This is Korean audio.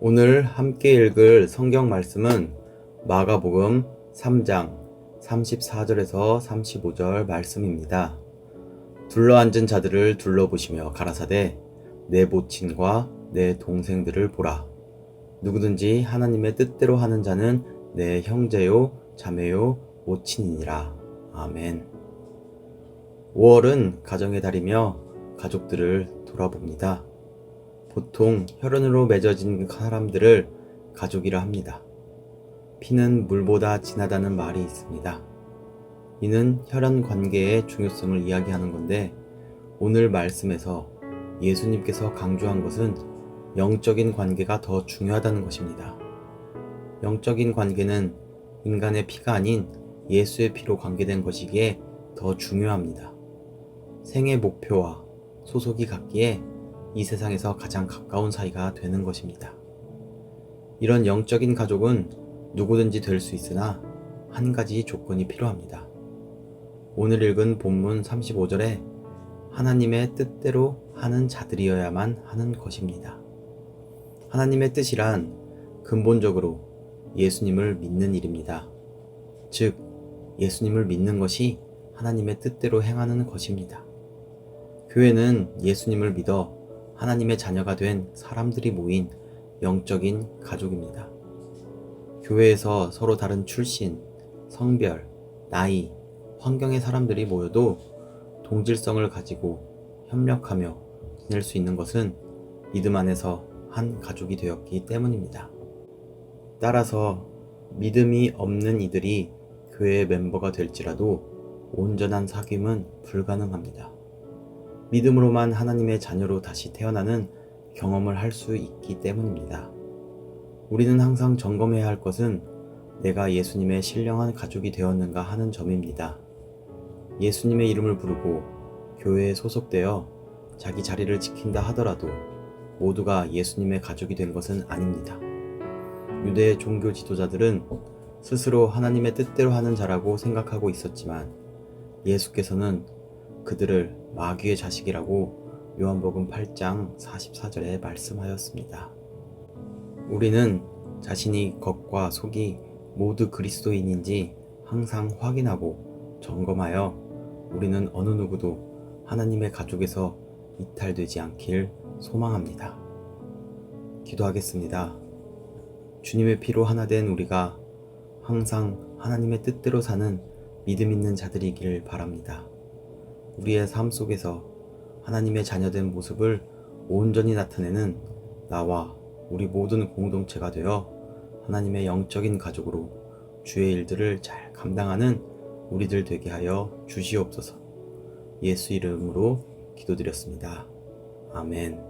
오늘 함께 읽을 성경 말씀은 마가복음 3장 34절에서 35절 말씀입니다. 둘러앉은 자들을 둘러보시며 가라사대 내 모친과 내 동생들을 보라. 누구든지 하나님의 뜻대로 하는 자는 내 형제요 자매요 모친이니라. 아멘. 5월은 가정의 달이며 가족들을 돌아봅니다. 보통 혈연으로 맺어진 사람들을 가족이라 합니다. 피는 물보다 진하다는 말이 있습니다. 이는 혈연 관계의 중요성을 이야기하는 건데, 오늘 말씀에서 예수님께서 강조한 것은 영적인 관계가 더 중요하다는 것입니다. 영적인 관계는 인간의 피가 아닌 예수의 피로 관계된 것이기에 더 중요합니다. 생애 목표와 소속이 같기에 이 세상에서 가장 가까운 사이가 되는 것입니다. 이런 영적인 가족은 누구든지 될 수 있으나 한 가지 조건이 필요합니다. 오늘 읽은 본문 35절에 하나님의 뜻대로 하는 자들이어야만 하는 것입니다. 하나님의 뜻이란 근본적으로 예수님을 믿는 일입니다. 즉, 예수님을 믿는 것이 하나님의 뜻대로 행하는 것입니다. 교회는 예수님을 믿어 하나님의 자녀가 된 사람들이 모인 영적인 가족입니다. 교회에서 서로 다른 출신, 성별, 나이, 환경의 사람들이 모여도 동질성을 가지고 협력하며 지낼 수 있는 것은 믿음 안에서 한 가족이 되었기 때문입니다. 따라서 믿음이 없는 이들이 교회의 멤버가 될지라도 온전한 사귐은 불가능합니다. 믿음으로만 하나님의 자녀로 다시 태어나는 경험을 할 수 있기 때문입니다. 우리는 항상 점검해야 할 것은 내가 예수님의 신령한 가족이 되었는가 하는 점입니다. 예수님의 이름을 부르고 교회에 소속되어 자기 자리를 지킨다 하더라도 모두가 예수님의 가족이 된 것은 아닙니다. 유대 종교 지도자들은 스스로 하나님의 뜻대로 하는 자라고 생각하고 있었지만, 예수께서는 그들을 마귀의 자식이라고 요한복음 8장 44절에 말씀하였습니다. 우리는 자신이 겉과 속이 모두 그리스도인인지 항상 확인하고 점검하여 우리는 어느 누구도 하나님의 가족에서 이탈되지 않길 소망합니다. 기도하겠습니다. 주님의 피로 하나 된 우리가 항상 하나님의 뜻대로 사는 믿음 있는 자들이길 바랍니다. 우리의 삶 속에서 하나님의 자녀된 모습을 온전히 나타내는 나와 우리 모든 공동체가 되어 하나님의 영적인 가족으로 주의 일들을 잘 감당하는 우리들 되게 하여 주시옵소서. 예수 이름으로 기도드렸습니다. 아멘.